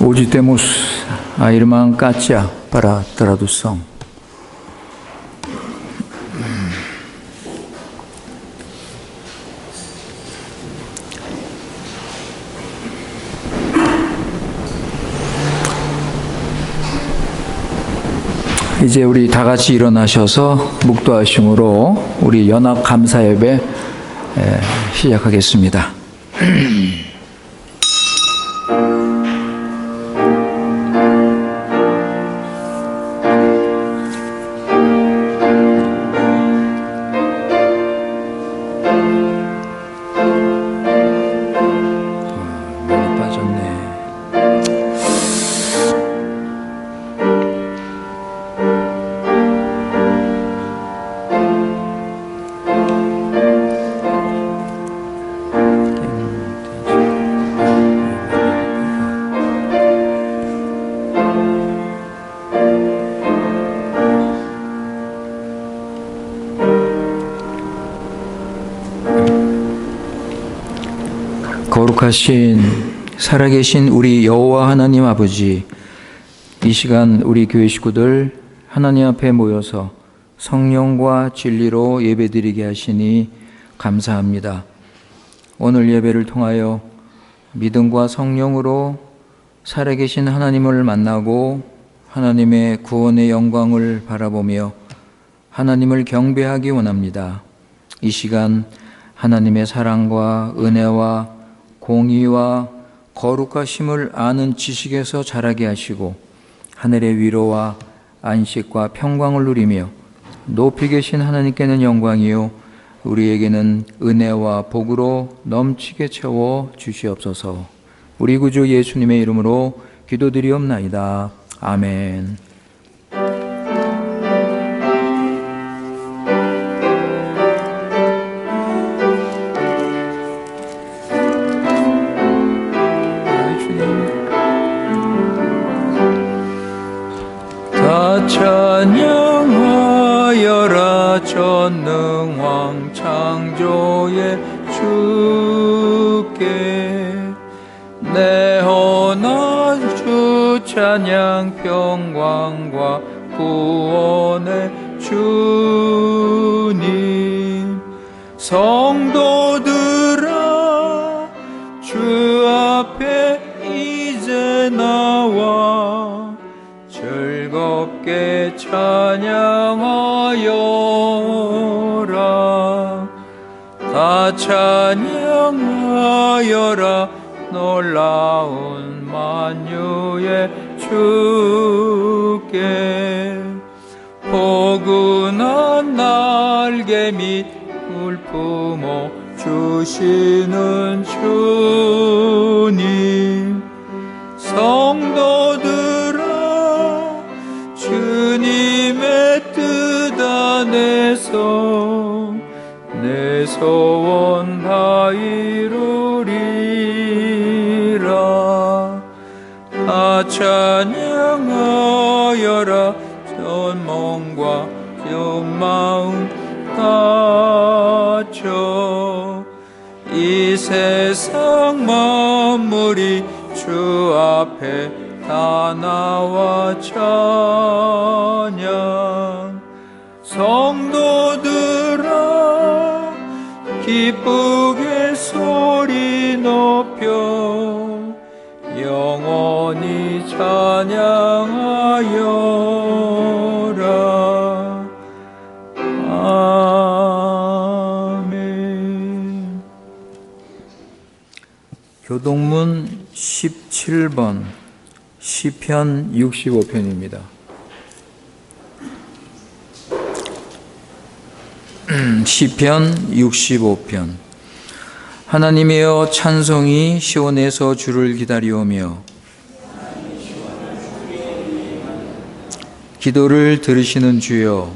Hoje temos a irmã Kátia para a tradução. 이제 우리 다 같이 일어나셔서 묵도하심으로 우리 연합 감사 예배 시작하겠습니다. 많이 빠졌네. 거룩하신 살아계신 우리 여호와 하나님 아버지, 이 시간 우리 교회 식구들 하나님 앞에 모여서 성령과 진리로 예배드리게 하시니 감사합니다. 오늘 예배를 통하여 믿음과 성령으로 살아계신 하나님을 만나고 하나님의 구원의 영광을 바라보며 하나님을 경배하기 원합니다. 이 시간 하나님의 사랑과 은혜와 공의와 거룩하심을 아는 지식에서 자라게 하시고 하늘의 위로와 안식과 평강을 누리며 높이 계신 하나님께는 영광이요 우리에게는 은혜와 복으로 넘치게 채워 주시옵소서. 우리 구주 예수님의 이름으로 기도드리옵나이다. 아멘. 찬양하여라 전능왕 창조의 주께 내 헌한 주 찬양 평강과 구원의 주님 성도들아 주 앞에 이제 나와 즐겁게 찬양하여라. 다 찬양하여라. 놀라운 만유의 주께 포근한 날개 및 울품어 주시는 주님 성도들아 주님의 뜻 안에서 내 소원 다 이루리라. 다 찬양하여라. 전 몸과 전 마음 다져 이 세상 만물이 주 앞에 다 나와 찬양 성도들아 기쁘게 소리 높여 영원히 찬양하여라. 아멘. 교동문 17번 시편 65편입니다. 시편 65편. 하나님이여 찬송이 시온에서 주를 기다리오며 기도를 들으시는 주여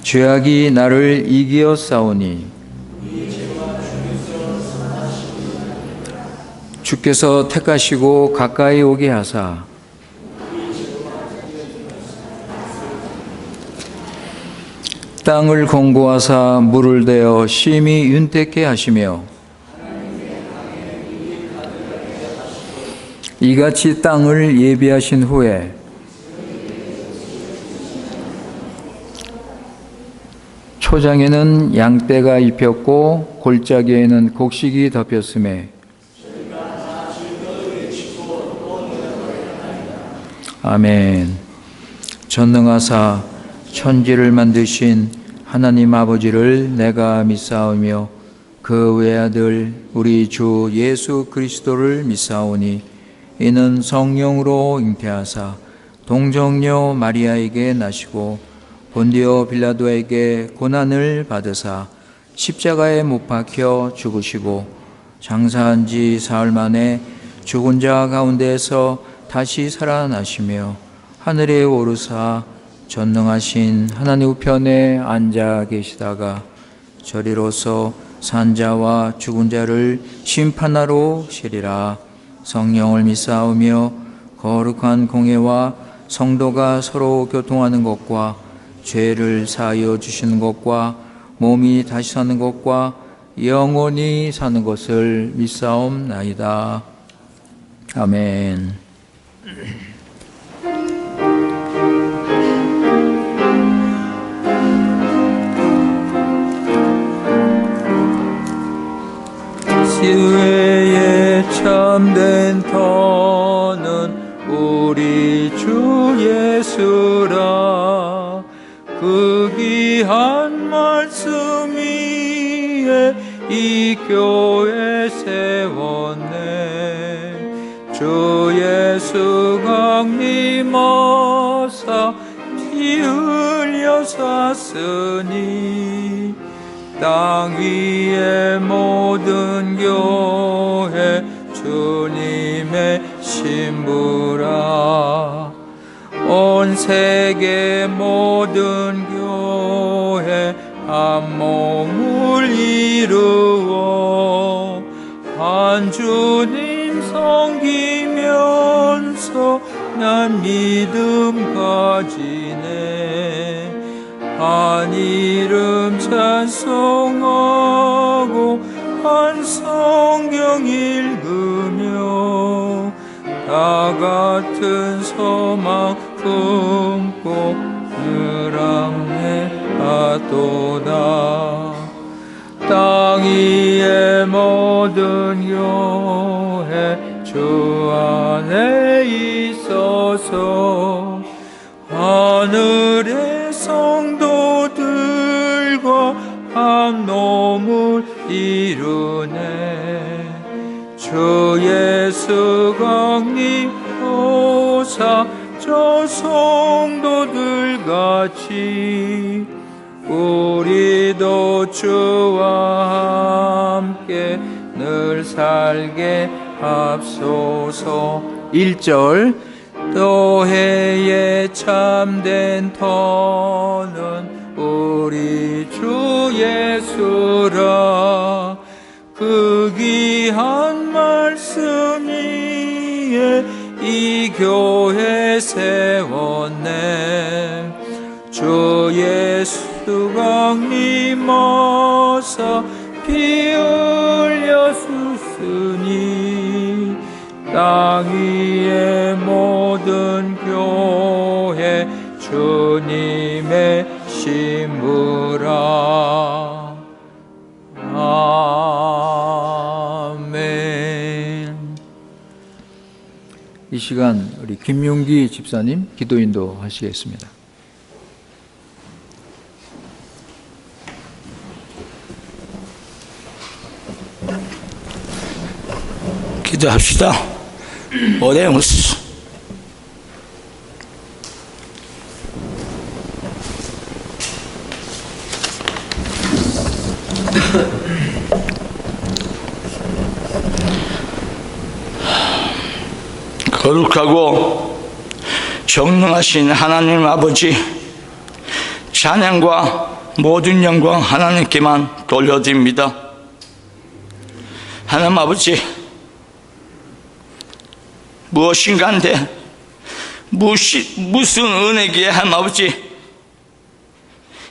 죄악이 나를 이기어 싸우니 주께서 택하시고 가까이 오게 하사 땅을 공고하사 물을 대어 심히 윤택케 하시며 이같이 땅을 예비하신 후에 초장에는 양떼가 입혔고 골짜기에는 곡식이 덮였음에 아멘. 전능하사 천지를 만드신 하나님 아버지를 내가 믿사오며 그 외아들 우리 주 예수 그리스도를 믿사오니 이는 성령으로 잉태하사 동정녀 마리아에게 나시고 본디오 빌라도에게 고난을 받으사 십자가에 못 박혀 죽으시고 장사한 지 사흘 만에 죽은 자 가운데에서 다시 살아나시며 하늘에 오르사 전능하신 하나님 우편에 앉아 계시다가 저리로서 산자와 죽은 자를 심판하러 오시리라. 성령을 믿사오며 거룩한 공회와 성도가 서로 교통하는 것과 죄를 사하여 주시는 것과 몸이 다시 사는 것과 영원히 사는 것을 믿사옵나이다. 아멘. 시외에 참된 터는 우리 주 예수라. 그 귀한 말씀 위에 이 교회 세웠네. 주 예수 강림하사 피 흘려 샀으니 땅 위의 모든 교회 주님의 신부라. 온 세계 모든 교회 한 몸을 이루어 한 주님 섬기면서 난 믿음 가지네. 한 이름 찬송하고 한 성경 읽으며 다 같은 소망 품고 늘 항해하도다. 땅 위의 모든 교회 주 안에 있어서 하늘의 성도들과 한 몸을 이루네. 주 예수 강림하사 저 성도들 같이 우리도 주와 함께 늘 살게 합소서. 1절 또 해에 참된 터는 우리 주 예수라. 그 귀한 말씀 위에 이 교회 세웠네. 주 예수 강림하사 피 흘려 sus으니 땅 위의 모든 교회 주님의 신부라. 아멘. 이 시간 우리 김용기 집사님 기도 인도하시겠습니다. 기도합시다. 오래무스 거룩하고 전능하신 하나님 아버지, 찬양과 모든 영광 하나님께만 돌려드립니다. 하나님 아버지, 무엇인가 한데 무슨 은혜기에 하나님 아버지,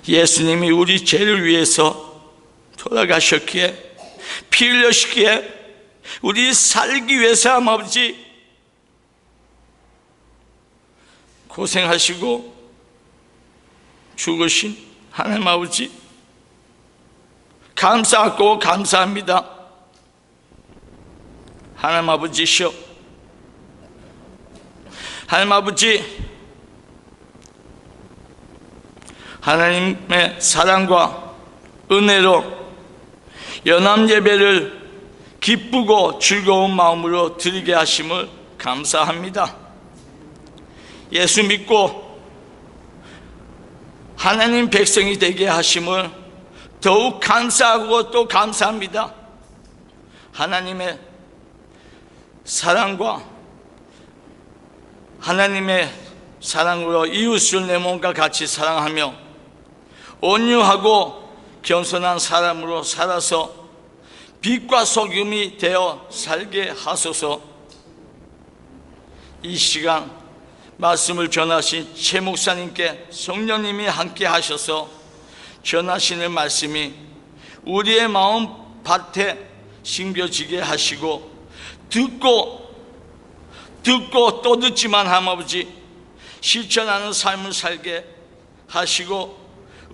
예수님이 우리 죄를 위해서 돌아가셨기에 피 흘렸기에 우리 살기 위해서 하나님 아버지 고생하시고 죽으신 하나님 아버지 감사하고 감사합니다. 하나님 아버지시여, 하나님 아버지, 하나님의 사랑과 은혜로 연합예배를 기쁘고 즐거운 마음으로 드리게 하심을 감사합니다. 예수 믿고 하나님 백성이 되게 하심을 더욱 감사하고 또 감사합니다. 하나님의 사랑과 하나님의 사랑으로 이웃을 내 몸과 같이 사랑하며 온유하고 겸손한 사람으로 살아서 빛과 소금이 되어 살게 하소서. 이 시간 말씀을 전하신 최 목사님께 성령님이 함께 하셔서 전하시는 말씀이 우리의 마음 밭에 심겨지게 하시고 듣고 또 듣지만 하나님 아버지 실천하는 삶을 살게 하시고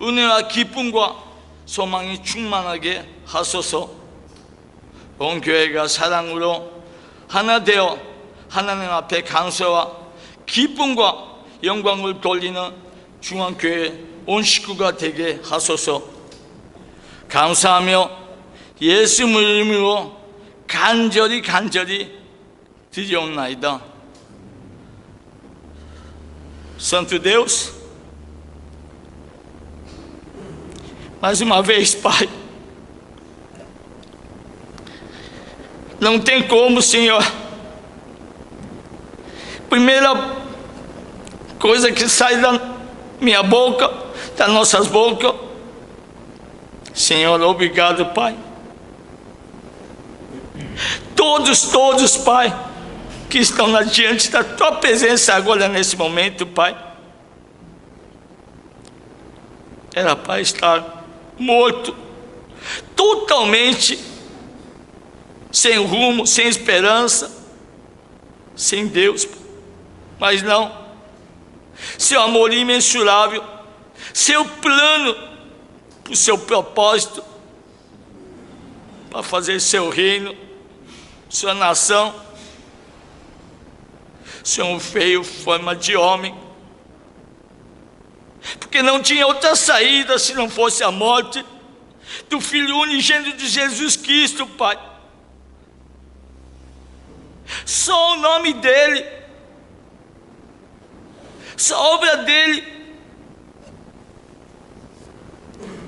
은혜와 기쁨과 소망이 충만하게 하소서. 온 교회가 사랑으로 하나 되어 하나님 앞에 감사와 기쁨과 영광을 돌리는 중앙교회 온 식구가 되게 하소서. 감사하며 예수 이름으로 간절히 드리옵나이다. Santo Deus, mais uma vez, Pai, não tem como, Senhor. Primeira coisa que sai da minha boca, das nossas bocas, Senhor, obrigado, Pai. Todos, Pai, que estão diante da Tua presença agora nesse momento, Pai, era para estar morto, totalmente sem rumo, sem esperança, sem Deus, mas não. Seu amor imensurável, seu plano, o seu propósito para fazer seu reino, sua nação. Senhor veio forma de homem, porque não tinha outra saída se não fosse a morte do Filho unigênito de Jesus Cristo, Pai. Só o nome dEle, só a obra dEle,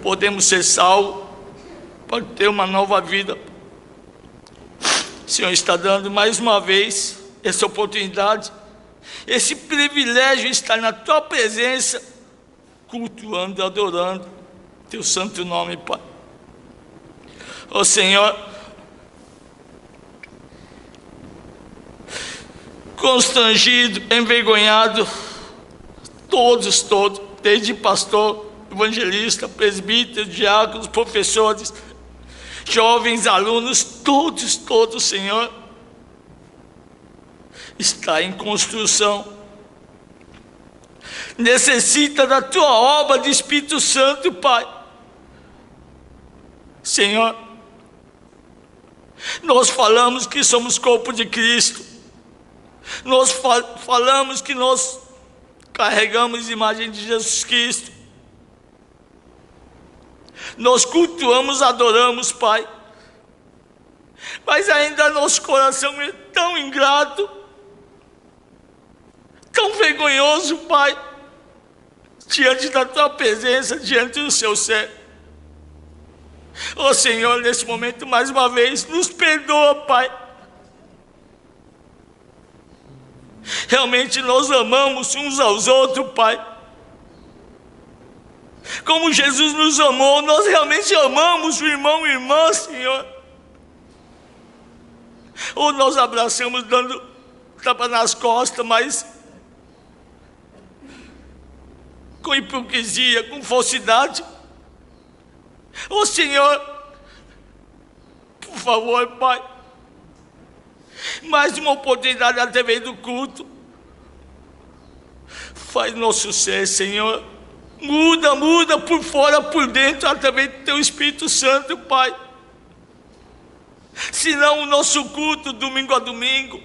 podemos ser salvos, para ter uma nova vida. O Senhor está dando mais uma vez essa oportunidade, esse privilégio de estar na Tua presença, cultuando, adorando Teu santo nome, Pai. Ó Senhor, constrangido, envergonhado, todos, desde pastor, evangelista, presbítero, diáconos, professores, jovens, alunos, todos, Senhor, está em construção, necessita da Tua obra de Espírito Santo, Pai. Senhor, nós falamos que somos corpo de Cristo, nós falamos que nós carregamos a imagem de Jesus Cristo, nós cultuamos, adoramos, Pai, mas ainda nosso coração é tão ingrato, tão vergonhoso, Pai, diante da Tua presença, diante do Seu ser. Ó Senhor, nesse momento, mais uma vez, nos perdoa, Pai. Realmente nós amamos uns aos outros, Pai. Como Jesus nos amou, nós realmente amamos o irmão e irmã, Senhor. Ou nós abraçamos dando tapa nas costas, mas com hipocrisia, com falsidade. Ô Senhor, por favor, Pai, mais uma oportunidade através do culto, Faz nosso ser, Senhor. Muda por fora, por dentro, através do Teu Espírito Santo, Pai. Senão o nosso culto, domingo a domingo,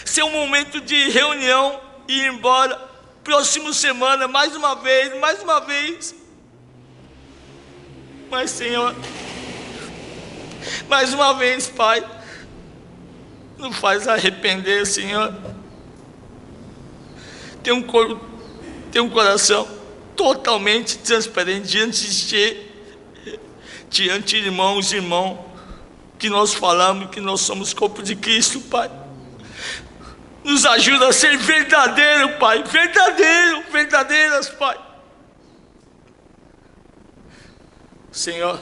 ser um momento de reunião e ir embora. Próxima semana, mais uma vez. Mas, Senhor, mais uma vez, Pai, nos faz arrepender, Senhor. Tem um coração totalmente transparente diante de Ti, diante de irmãos, que nós falamos que nós somos corpo de Cristo, Pai. Nos ajuda a ser verdadeiro, Pai, verdadeiras, Pai. Senhor,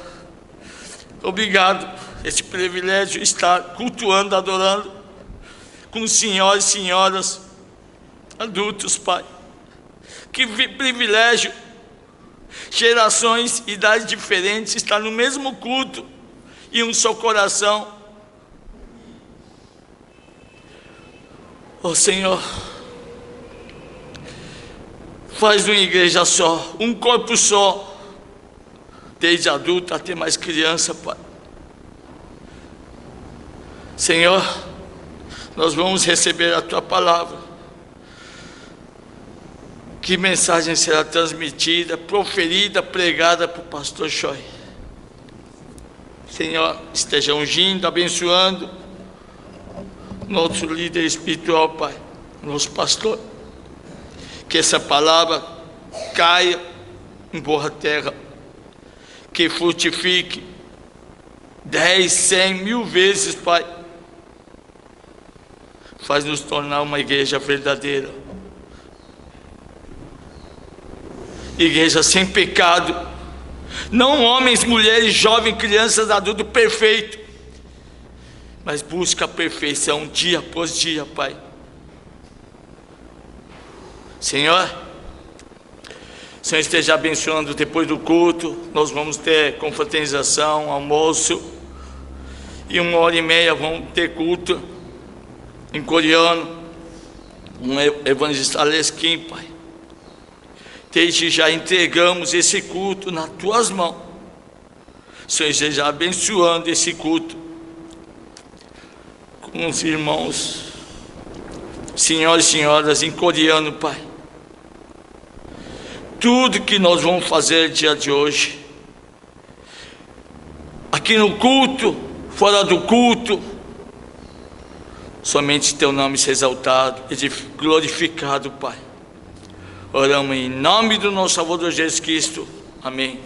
obrigado, esse privilégio de estar cultuando, adorando com os senhores e senhoras adultos, Pai. Que privilégio, gerações, idades diferentes, estar no mesmo culto e um só coração. Oh Senhor, faz uma igreja só, um corpo só, desde adulto até mais criança, Pai. Senhor, nós vamos receber a Tua palavra. Que mensagem será transmitida, proferida, pregada por pastor Choi? Senhor, esteja ungindo, abençoando nosso líder espiritual, Pai, nosso pastor. Que essa palavra caia em boa terra, que frutifique 10, 100, 1000 vezes, Pai. Faz nos tornar uma igreja verdadeira, igreja sem pecado, não homens, mulheres, jovens, crianças, adultos perfeitos, mas busca a perfeição dia após dia, Pai. Senhor, o Senhor esteja abençoando. Depois do culto nós vamos ter confraternização, almoço, e 1h30 vamos ter culto em coreano, um evangelista Alesquim, Pai. Desde já entregamos esse culto nas Tuas mãos. O Senhor esteja abençoando esse culto com os irmãos, senhores e senhoras, em coreano, Pai. Tudo que nós vamos fazer no dia de hoje, aqui no culto, fora do culto, somente Teu nome seja exaltado e glorificado, Pai. Oramos em nome do nosso Salvador Jesus Cristo. Amém.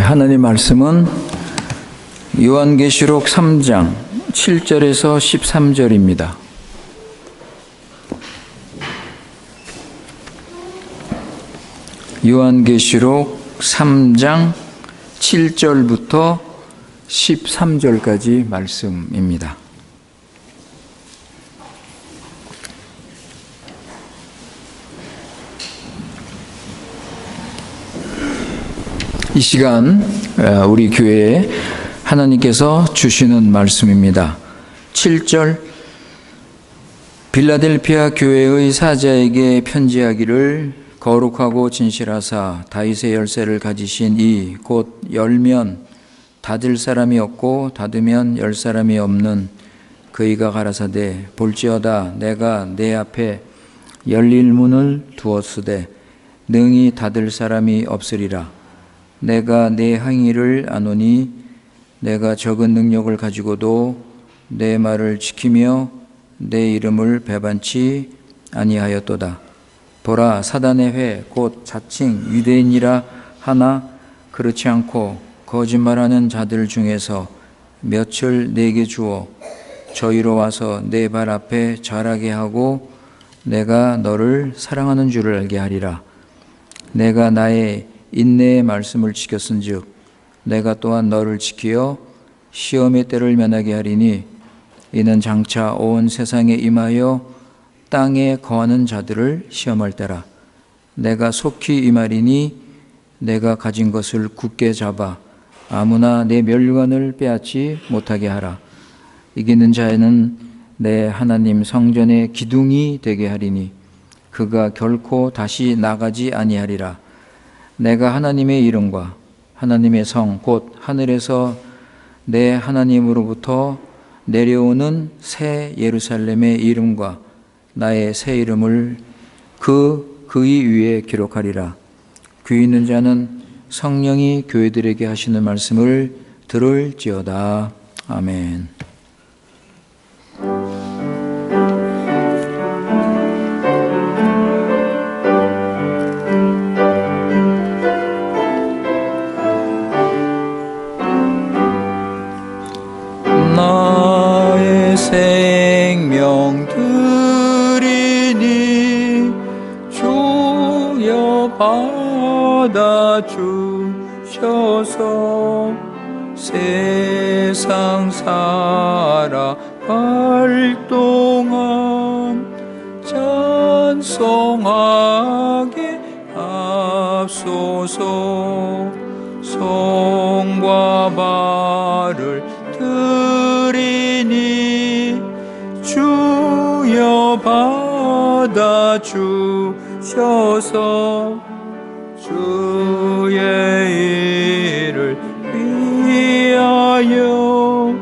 하나님 말씀은 요한계시록 3장 7절에서 13절입니다. 요한계시록 3장 7절부터 13절까지 말씀입니다. 이 시간 우리 교회에 하나님께서 주시는 말씀입니다. 7절, 빌라델피아 교회의 사자에게 편지하기를 거룩하고 진실하사 다윗의 열쇠를 가지신 이 곧 열면 닫을 사람이 없고 닫으면 열 사람이 없는 그이가 가라사대 볼지어다 내가 내 앞에 열릴 문을 두었으되 능히 닫을 사람이 없으리라. 내가 내 행위를 아노니 내가 적은 능력을 가지고도 내 말을 지키며 내 이름을 배반치 아니하였도다. 보라, 사단의 회 곧 자칭 유대인이라 하나 그렇지 않고 거짓말하는 자들 중에서 몇을 내게 주어 저희로 와서 내 발 앞에 자라게 하고 내가 너를 사랑하는 줄을 알게 하리라. 내가 나의 인내의 말씀을 지켰은즉 내가 또한 너를 지키어 시험의 때를 면하게 하리니 이는 장차 온 세상에 임하여 땅에 거하는 자들을 시험할 때라. 내가 속히 임하리니 내가 가진 것을 굳게 잡아 아무나 내 멸관을 빼앗지 못하게 하라. 이기는 자에는 내 하나님 성전의 기둥이 되게 하리니 그가 결코 다시 나가지 아니하리라. 내가 하나님의 이름과 하나님의 성 곧 하늘에서 내 하나님으로부터 내려오는 새 예루살렘의 이름과 나의 새 이름을 그의 위에 기록하리라. 귀 있는 자는 성령이 교회들에게 하시는 말씀을 들을지어다. 아멘. 나의 생명 드리니 주여 받아 주셔서 세상 살아갈 동안 찬송하게 앞서서 성과 발을 드리니 주여 받아 주셔서 주의 일을 위하여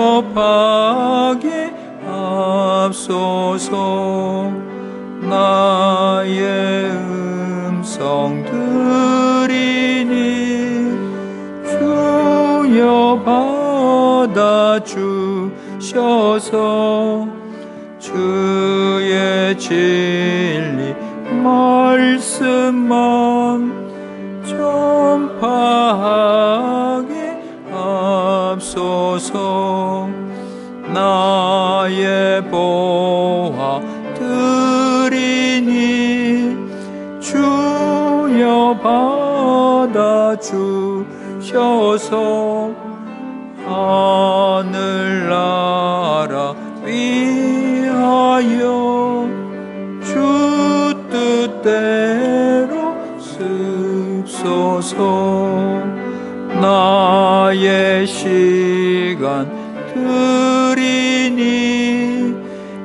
민첩하게 앞서서 나의 음성 드리니 주여 받아 주셔서 주의 진리 말씀만 전파하게 앞서서 나의 보화 드리니 주여 받아 주셔서 하늘나라 위하여 주 뜻대로 습소서 나의 시간 드리니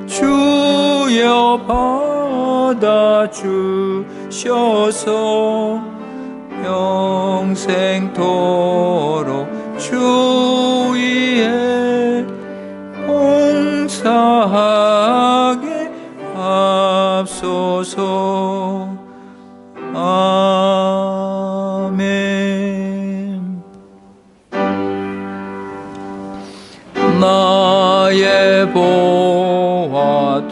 주여 받아 주셔서 평생토록 주 위에 봉사하게 앞서서 아멘. 나의 보화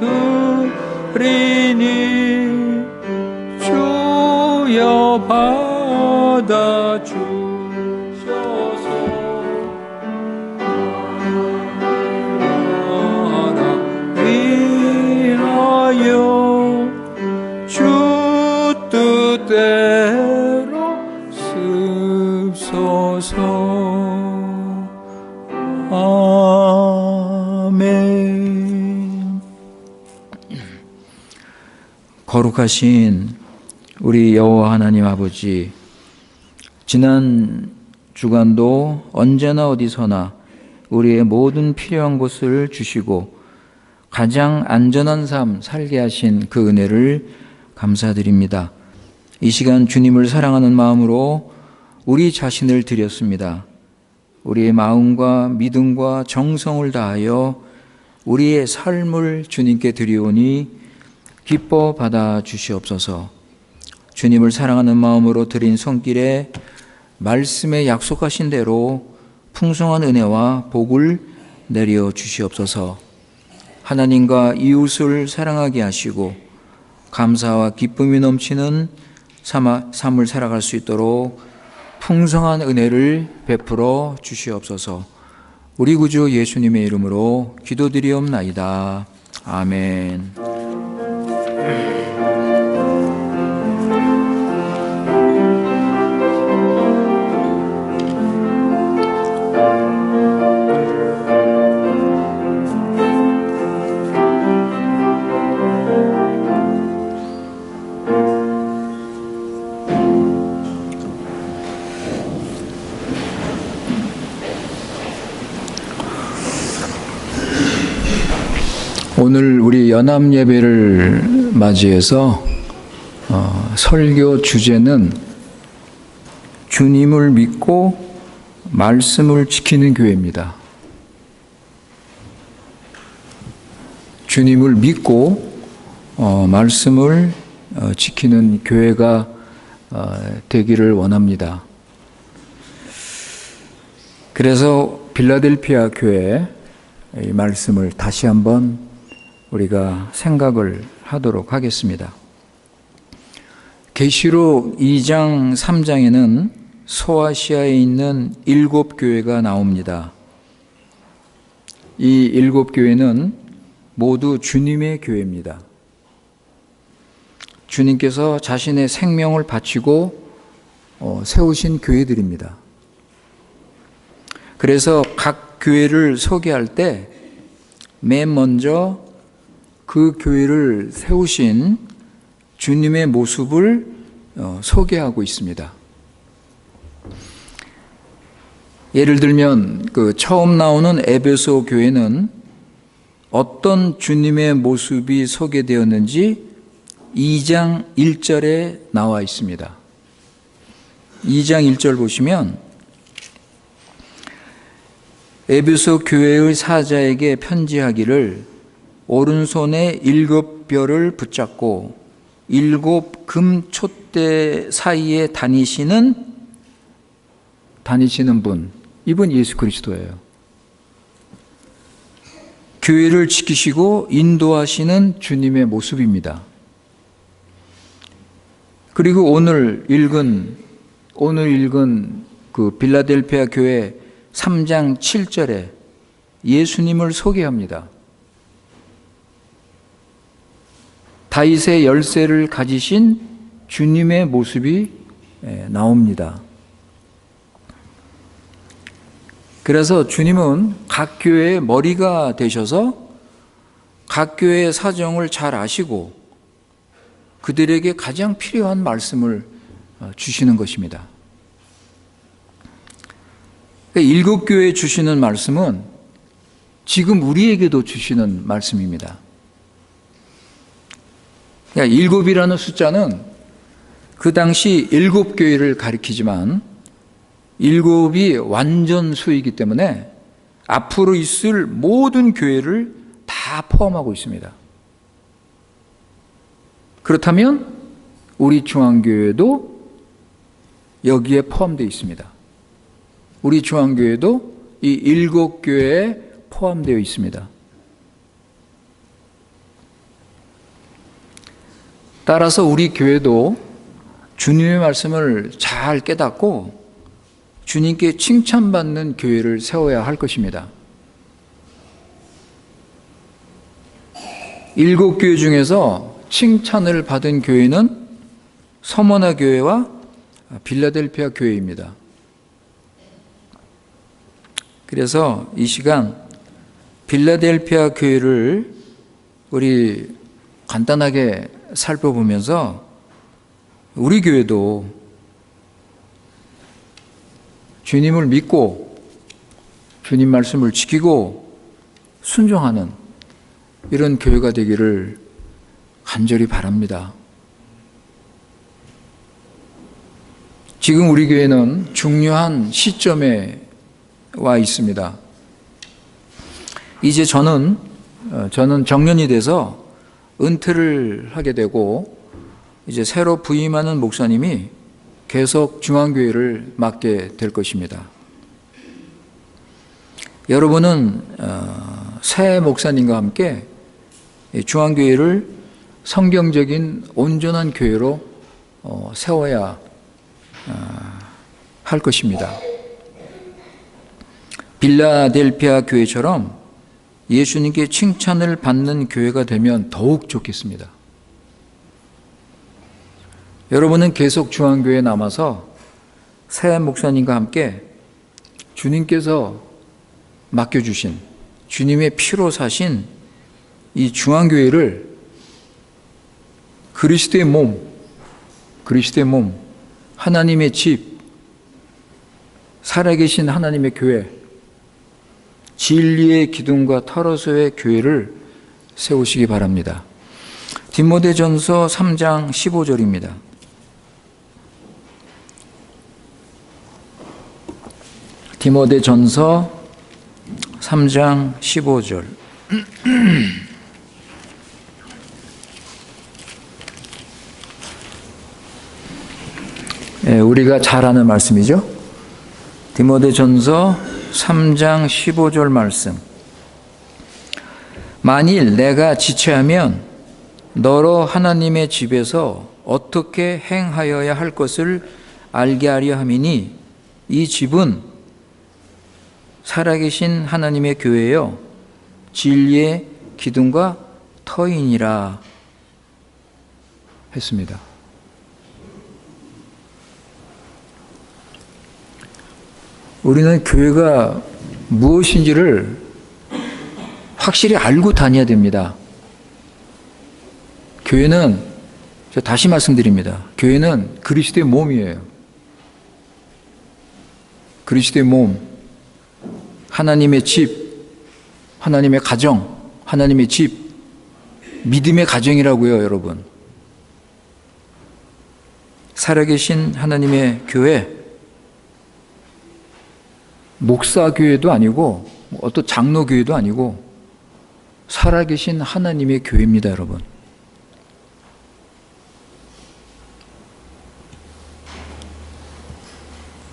드리니 주여 받아 주셔서 나라 위하여 주 뜻대로 습소서. 아멘. 거룩하신 우리 여호와 하나님 아버지, 지난 주간도 언제나 어디서나 우리의 모든 필요한 것을 주시고 가장 안전한 삶 살게 하신 그 은혜를 감사드립니다. 이 시간 주님을 사랑하는 마음으로 우리 자신을 드렸습니다. 우리의 마음과 믿음과 정성을 다하여 우리의 삶을 주님께 드리오니 기뻐 받아 주시옵소서. 주님을 사랑하는 마음으로 드린 손길에 말씀에 약속하신 대로 풍성한 은혜와 복을 내려 주시옵소서. 하나님과 이웃을 사랑하게 하시고 감사와 기쁨이 넘치는 삶을 살아갈 수 있도록 풍성한 은혜를 베풀어 주시옵소서. 우리 구주 예수님의 이름으로 기도드리옵나이다. 아멘. 오늘 우리 연합 예배를 맞이해서 설교 주제는 주님을 믿고 말씀을 지키는 교회입니다. 주님을 믿고 말씀을 지키는 교회가 되기를 원합니다. 그래서 빌라델피아 교회의 이 말씀을 다시 한번 우리가 생각을 하도록 하겠습니다. 계시록 2장 3장에는 소아시아에 있는 7교회가 나옵니다. 이 7교회는 모두 주님의 교회입니다. 주님께서 자신의 생명을 바치고 세우신 교회들입니다. 그래서 각 교회를 소개할 때 맨 먼저 그 교회를 세우신 주님의 모습을 소개하고 있습니다. 예를 들면 처음 나오는 에베소 교회는 어떤 주님의 모습이 소개되었는지 2장 1절에 나와 있습니다. 2장 1절 보시면 에베소 교회의 사자에게 편지하기를 오른손에 7별을 붙잡고 7 금촛대 사이에 다니시는 분, 이분 예수 그리스도예요. 교회를 지키시고 인도하시는 주님의 모습입니다. 그리고 오늘 읽은 그 빌라델피아 교회 3장 7절에 예수님을 소개합니다. 다윗의 열쇠를 가지신 주님의 모습이 나옵니다. 그래서 주님은 각 교회의 머리가 되셔서 각 교회의 사정을 잘 아시고 그들에게 가장 필요한 말씀을 주시는 것입니다. 7교회에 주시는 말씀은 지금 우리에게도 주시는 말씀입니다. 7이라는 숫자는 그 당시 7교회를 가리키지만 7이 완전 수이기 때문에 앞으로 있을 모든 교회를 다 포함하고 있습니다. 그렇다면 우리 중앙교회도 여기에 포함되어 있습니다. 우리 중앙교회도 이 7교회에 포함되어 있습니다. 따라서 우리 교회도 주님의 말씀을 잘 깨닫고 주님께 칭찬받는 교회를 세워야 할 것입니다. 7교회 중에서 칭찬을 받은 교회는 서머나 교회와 빌라델피아 교회입니다. 그래서 이 시간 빌라델피아 교회를 우리 간단하게 살펴보면서 우리 교회도 주님을 믿고 주님 말씀을 지키고 순종하는 이런 교회가 되기를 간절히 바랍니다. 지금 우리 교회는 중요한 시점에 와 있습니다. 이제 저는 정년이 돼서 은퇴를 하게 되고 이제 새로 부임하는 목사님이 계속 중앙교회를 맡게 될 것입니다. 여러분은 새 목사님과 함께 중앙교회를 성경적인 온전한 교회로 세워야 할 것입니다. 빌라델피아 교회처럼 예수님께 칭찬을 받는 교회가 되면 더욱 좋겠습니다. 여러분은 계속 중앙교회에 남아서 새 목사님과 함께 주님께서 맡겨주신 주님의 피로 사신 이 중앙교회를 그리스도의 몸, 하나님의 집, 살아계신 하나님의 교회, 진리의 기둥과 터러서의 교회를 세우시기 바랍니다. 디모데전서 3장 15절입니다. 디모데전서 3장 15절. 우리가 잘 아는 말씀이죠. 디모데전서 3장 15절 말씀. 만일 내가 지체하면 너로 하나님의 집에서 어떻게 행하여야 할 것을 알게 하려 함이니 이 집은 살아계신 하나님의 교회요 진리의 기둥과 터이니라 했습니다. 우리는 교회가 무엇인지를 확실히 알고 다녀야 됩니다. 교회는, 제가 다시 말씀드립니다. 교회는 그리스도의 몸이에요. 그리스도의 몸, 하나님의 집, 하나님의 가정, 하나님의 집, 믿음의 가정이라고요, 여러분. 살아계신 하나님의 교회, 목사교회도 아니고 어떤 장로교회도 아니고 살아계신 하나님의 교회입니다, 여러분.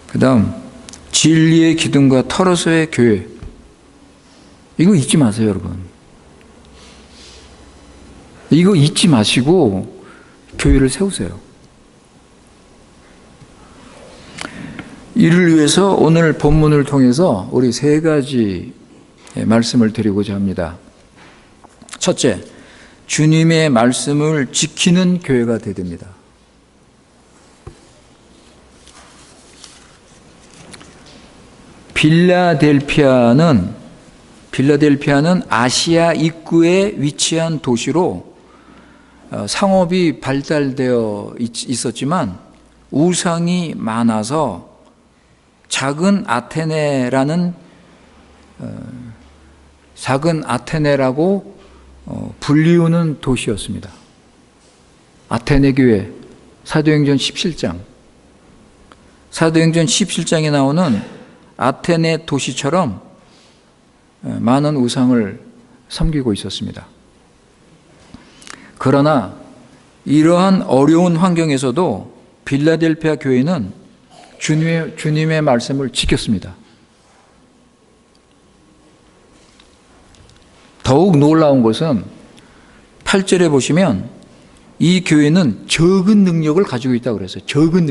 그 다음 진리의 기둥과 터로서의 교회, 이거 잊지 마세요, 여러분. 이거 잊지 마시고 교회를 세우세요. 이를 위해서 오늘 본문을 통해서 우리 세 가지 말씀을 드리고자 합니다. 첫째, 주님의 말씀을 지키는 교회가 되어야 됩니다. 빌라델피아는 아시아 입구에 위치한 도시로 상업이 발달되어 있었지만 우상이 많아서 작은 아테네라고 불리우는 도시였습니다. 아테네 교회, 사도행전 17장. 사도행전 17장에 나오는 아테네 도시처럼 많은 우상을 섬기고 있었습니다. 그러나 이러한 어려운 환경에서도 빌라델피아 교회는 주님의 말씀을 지켰습니다. 더욱 놀라운 것은 8절에 보시면 이 교회는 적은 능력을 가지고 있다고 그랬어요. 적은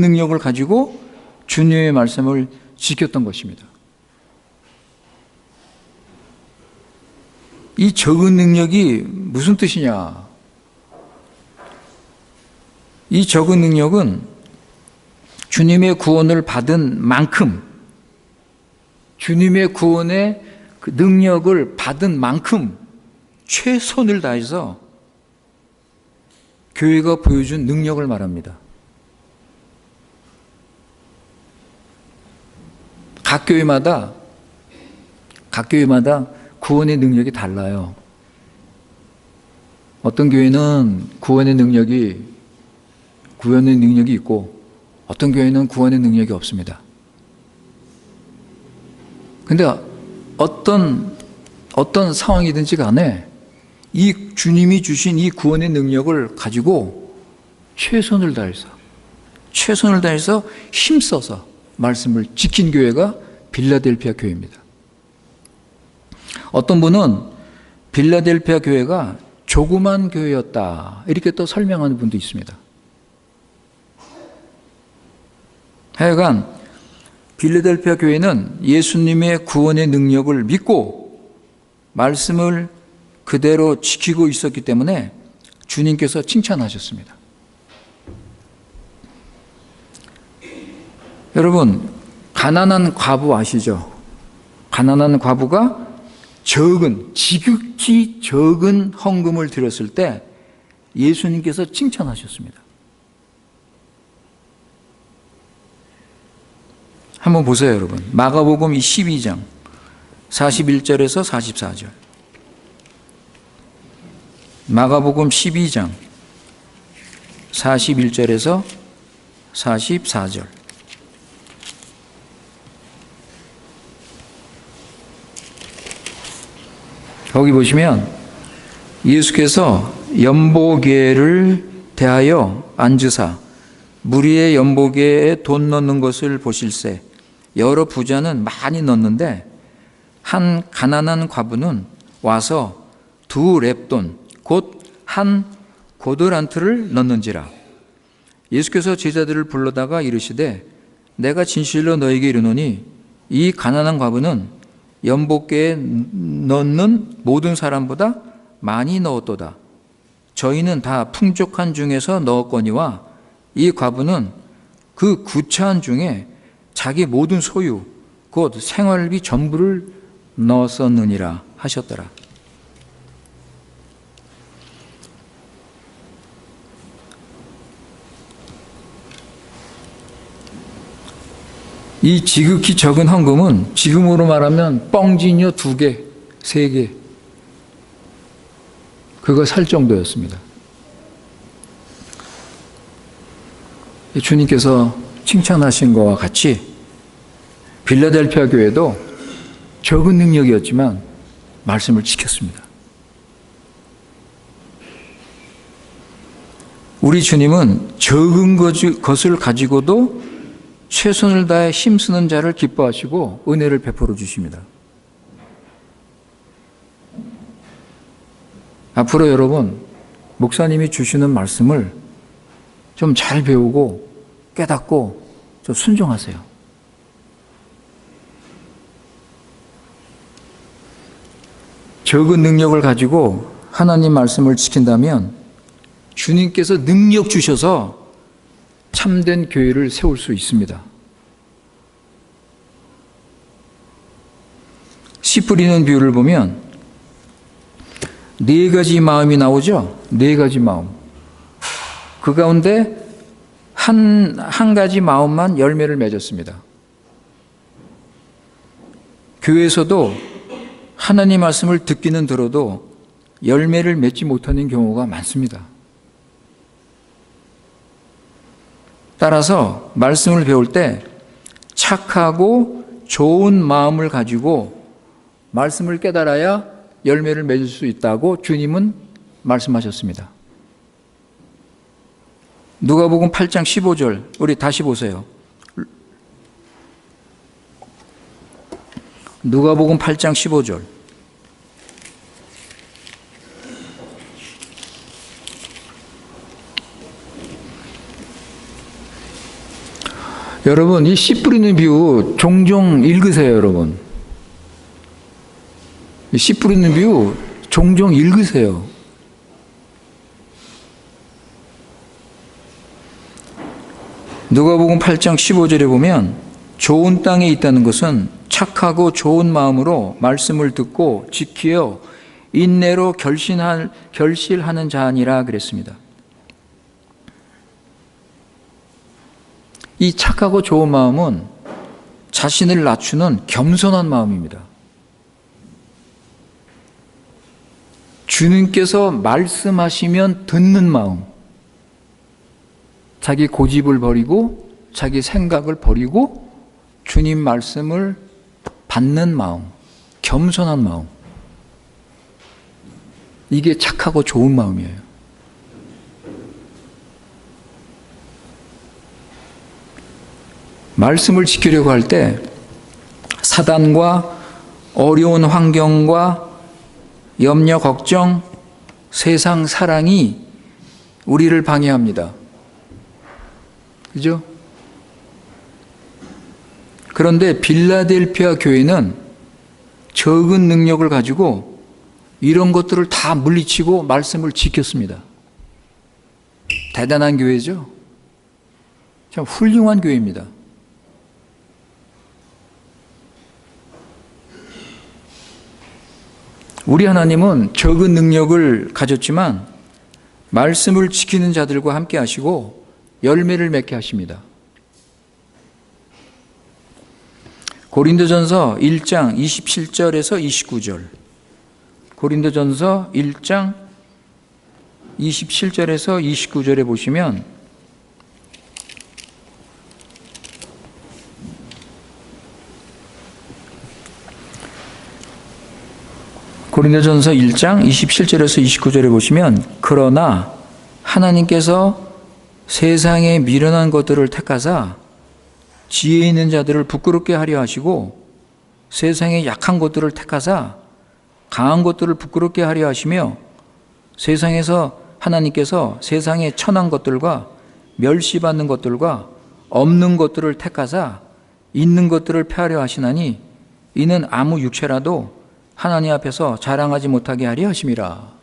능력을 가지고 주님의 말씀을 지켰던 것입니다. 이 적은 능력이 무슨 뜻이냐? 이 적은 능력은 주님의 구원을 받은 만큼, 주님의 구원의 그 능력을 받은 만큼 최선을 다해서 교회가 보여준 능력을 말합니다. 각 교회마다 구원의 능력이 달라요. 어떤 교회는 구원의 능력이 있고 어떤 교회는 구원의 능력이 없습니다. 근데 어떤 상황이든지 간에 이 주님이 주신 이 구원의 능력을 가지고 최선을 다해서 힘써서 말씀을 지킨 교회가 빌라델피아 교회입니다. 어떤 분은 빌라델피아 교회가 조그만 교회였다, 이렇게 또 설명하는 분도 있습니다. 하여간 빌라델피아 교회는 예수님의 구원의 능력을 믿고 말씀을 그대로 지키고 있었기 때문에 주님께서 칭찬하셨습니다. 여러분, 가난한 과부 아시죠? 가난한 과부가 지극히 적은 헌금을 드렸을 때 예수님께서 칭찬하셨습니다. 한번 보세요, 여러분. 마가복음 12장 41절에서 44절. 마가복음 12장 41절에서 44절. 거기 보시면 예수께서 연보계를 대하여 앉으사 무리의 연보계에 돈 넣는 것을 보실세. 여러 부자는 많이 넣는데 한 가난한 과부는 와서 2렙돈 곧 한 고더란트를 넣는지라. 예수께서 제자들을 불러다가 이르시되 내가 진실로 너에게 이르노니 이 가난한 과부는 연보계에 넣는 모든 사람보다 많이 넣었도다. 저희는 다 풍족한 중에서 넣었거니와 이 과부는 그 구차한 중에 자기 모든 소유 곧 생활비 전부를 넣었었느니라 하셨더라. 이 지극히 적은 헌금은 지금으로 말하면 뻥진이요 2개, 3개 그거 살 정도였습니다. 주님께서 칭찬하신 것과 같이 빌라델피아 교회도 적은 능력이었지만 말씀을 지켰습니다. 우리 주님은 적은 것을 가지고도 최선을 다해 힘쓰는 자를 기뻐하시고 은혜를 베풀어 주십니다. 앞으로 여러분, 목사님이 주시는 말씀을 좀 잘 배우고 깨닫고 좀 순종하세요. 적은 능력을 가지고 하나님 말씀을 지킨다면 주님께서 능력 주셔서 참된 교회를 세울 수 있습니다. 씨 뿌리는 비유를 보면 4가지 마음이 나오죠. 4가지 마음. 그 가운데 한 가지 마음만 열매를 맺었습니다. 교회에서도 하나님 말씀을 듣기는 들어도 열매를 맺지 못하는 경우가 많습니다. 따라서 말씀을 배울 때 착하고 좋은 마음을 가지고 말씀을 깨달아야 열매를 맺을 수 있다고 주님은 말씀하셨습니다. 누가복음 8장 15절 우리 다시 보세요. 누가복음 8장 15절. 여러분, 이 씨 뿌리는 비유 종종 읽으세요, 여러분. 이 씨 뿌리는 비유 종종 읽으세요. 누가복음 8장 15절에 보면 좋은 땅에 있다는 것은 착하고 좋은 마음으로 말씀을 듣고 지키어 인내로 결실하는 자니라 그랬습니다. 이 착하고 좋은 마음은 자신을 낮추는 겸손한 마음입니다. 주님께서 말씀하시면 듣는 마음, 자기 고집을 버리고 자기 생각을 버리고 주님 말씀을 받는 마음, 겸손한 마음, 이게 착하고 좋은 마음이에요. 말씀을 지키려고 할 때 사단과 어려운 환경과 염려, 걱정, 세상 사랑이 우리를 방해합니다. 그죠? 그런데 빌라델피아 교회는 적은 능력을 가지고 이런 것들을 다 물리치고 말씀을 지켰습니다. 대단한 교회죠? 참 훌륭한 교회입니다. 우리 하나님은 적은 능력을 가졌지만 말씀을 지키는 자들과 함께 하시고 열매를 맺게 하십니다. 고린도전서 1장 27절에서 29절. 고린도전서 1장 27절에서 29절에 보시면 고린도전서 1장 27절에서 29절에 보시면 그러나 하나님께서 세상에 미련한 것들을 택하사 지혜 있는 자들을 부끄럽게 하려 하시고 세상에 약한 것들을 택하사 강한 것들을 부끄럽게 하려 하시며 세상에서 하나님께서 세상에 천한 것들과 멸시받는 것들과 없는 것들을 택하사 있는 것들을 폐하려 하시나니 이는 아무 육체라도 하나님 앞에서 자랑하지 못하게 하려 하심이라.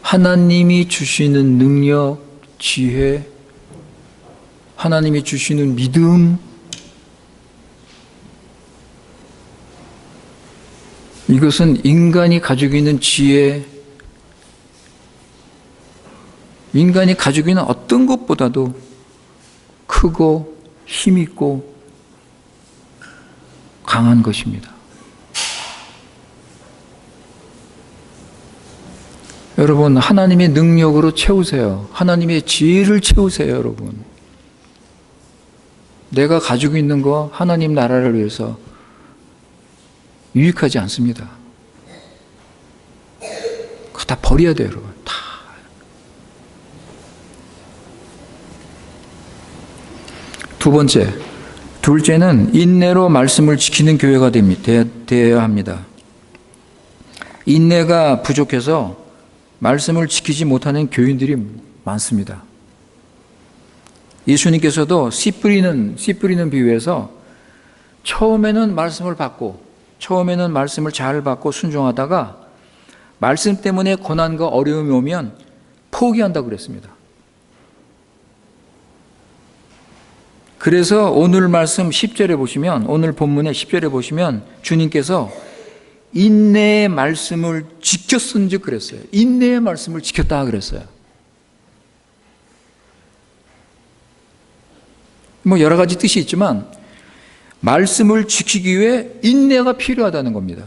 하나님이 주시는 능력, 지혜, 하나님이 주시는 믿음, 이것은 인간이 가지고 있는 지혜, 인간이 가지고 있는 어떤 것보다도 크고 힘있고 강한 것입니다. 여러분, 하나님의 능력으로 채우세요. 하나님의 지혜를 채우세요, 여러분. 내가 가지고 있는 거 하나님 나라를 위해서 유익하지 않습니다. 그거 다 버려야 돼요, 여러분. 다. 두 번째, 둘째는 인내로 말씀을 지키는 교회가 되어야 합니다. 인내가 부족해서 말씀을 지키지 못하는 교인들이 많습니다. 예수님께서도 씨 뿌리는 비유에서 처음에는 말씀을 받고 처음에는 말씀을 잘 받고 순종하다가 말씀 때문에 고난과 어려움이 오면 포기한다고 그랬습니다. 그래서 오늘 말씀 10절에 보시면, 오늘 본문의 10절에 보시면 주님께서 인내의 말씀을 지켰은즉 그랬어요. 인내의 말씀을 지켰다 그랬어요. 뭐 여러 가지 뜻이 있지만 말씀을 지키기 위해 인내가 필요하다는 겁니다.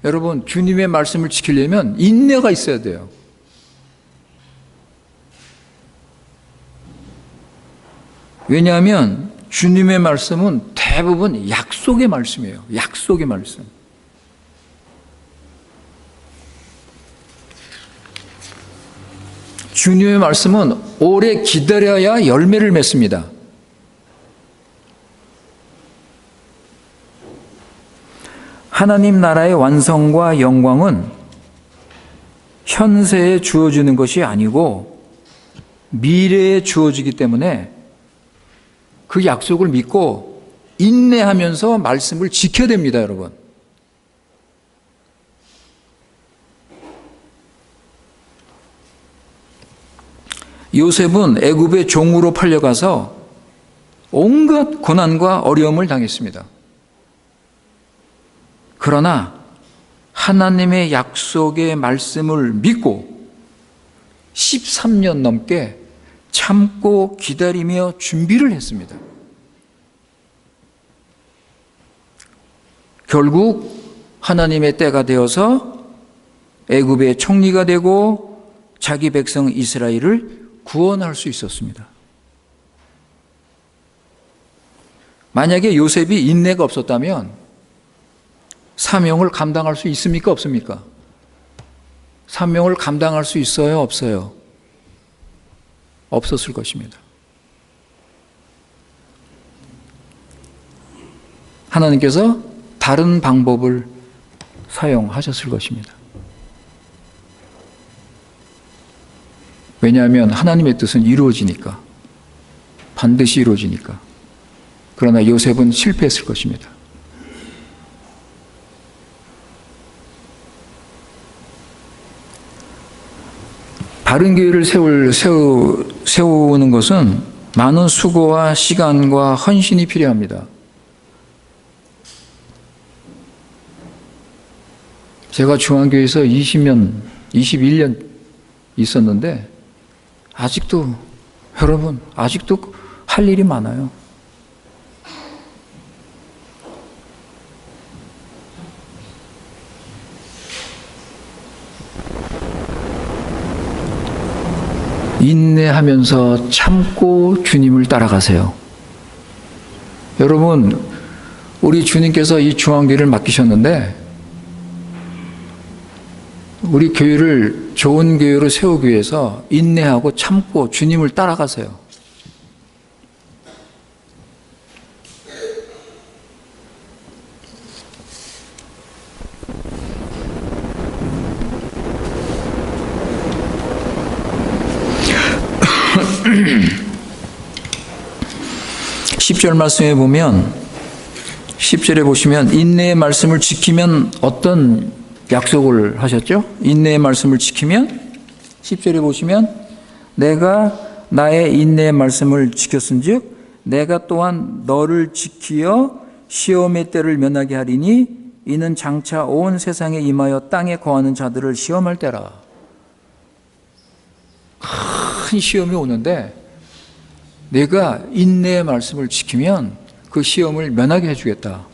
여러분, 주님의 말씀을 지키려면 인내가 있어야 돼요. 왜냐하면 주님의 말씀은 대부분 약속의 말씀이에요. 약속의 말씀. 주님의 말씀은 오래 기다려야 열매를 맺습니다. 하나님 나라의 완성과 영광은 현세에 주어지는 것이 아니고 미래에 주어지기 때문에 그 약속을 믿고 인내하면서 말씀을 지켜야 됩니다, 여러분. 요셉은 애굽의 종으로 팔려가서 온갖 고난과 어려움을 당했습니다. 그러나 하나님의 약속의 말씀을 믿고 13년 넘게 참고 기다리며 준비를 했습니다. 결국 하나님의 때가 되어서 애굽의 총리가 되고 자기 백성 이스라엘을 구원할 수 있었습니다. 만약에 요셉이 인내가 없었다면 사명을 감당할 수 있습니까? 없습니까? 사명을 감당할 수 있어요? 없어요? 없었을 것입니다. 하나님께서 다른 방법을 사용하셨을 것입니다. 왜냐하면 하나님의 뜻은 이루어지니까, 반드시 이루어지니까. 그러나 요셉은 실패했을 것입니다. 바른 교회를 세우는 것은 많은 수고와 시간과 헌신이 필요합니다. 제가 중앙교회에서 21년 있었는데 아직도, 여러분, 아직도 할 일이 많아요. 인내하면서 참고 주님을 따라가세요. 여러분, 우리 주님께서 이 중앙교회를 맡기셨는데 우리 교회를 좋은 교회로 세우기 위해서 인내하고 참고 주님을 따라가세요. (10절) 말씀에 보면 10절에 보시면 인내의 말씀을 지키면 어떤 약속을 하셨죠? 인내의 말씀을 지키면 10절에 보시면 내가 나의 인내의 말씀을 지켰은즉 내가 또한 너를 지키어 시험의 때를 면하게 하리니 이는 장차 온 세상에 임하여 땅에 거하는 자들을 시험할 때라. 큰 시험이 오는데 내가 인내의 말씀을 지키면 그 시험을 면하게 해주겠다.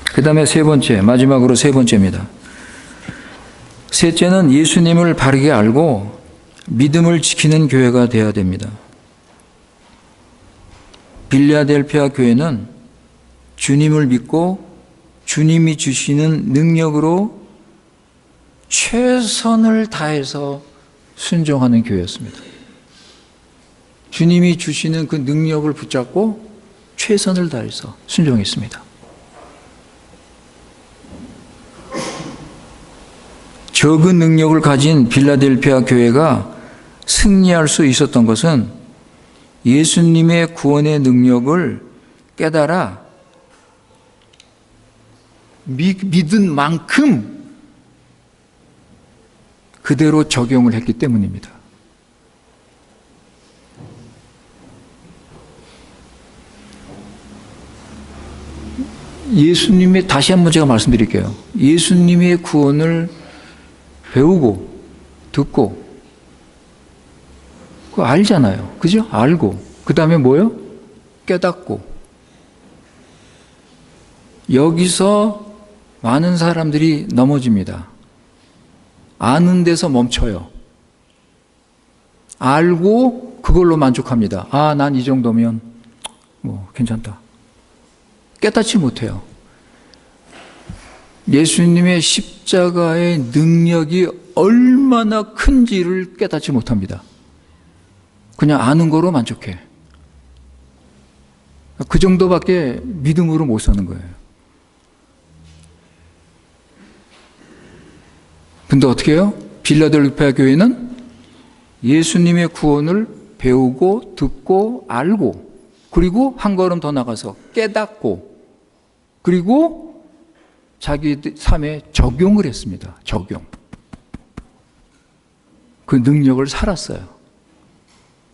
그 다음에 세 번째, 마지막으로 세 번째입니다. 셋째는 예수님을 바르게 알고 믿음을 지키는 교회가 되어야 됩니다. 빌라델피아 교회는 주님을 믿고 주님이 주시는 능력으로 최선을 다해서 순종하는 교회였습니다. 주님이 주시는 그 능력을 붙잡고 최선을 다해서 순종했습니다. 적은 능력을 가진 빌라델피아 교회가 승리할 수 있었던 것은 예수님의 구원의 능력을 깨달아 믿은 만큼 그대로 적용을 했기 때문입니다. 예수님의, 다시 한번 제가 말씀드릴게요. 예수님의 구원을 배우고 듣고 그거 알잖아요. 그죠? 알고 그 다음에 뭐요? 깨닫고. 여기서 많은 사람들이 넘어집니다. 아는 데서 멈춰요. 알고 그걸로 만족합니다. 아, 난 이 정도면 뭐 괜찮다. 깨닫지 못해요. 예수님의 십자가의 능력이 얼마나 큰지를 깨닫지 못합니다. 그냥 아는 거로 만족해. 그 정도밖에 믿음으로 못 사는 거예요. 근데 어떻게 해요? 빌라델피아 교회는 예수님의 구원을 배우고 듣고 알고 그리고 한 걸음 더 나가서 깨닫고 그리고 자기 삶에 적용을 했습니다. 적용. 그 능력을 살았어요.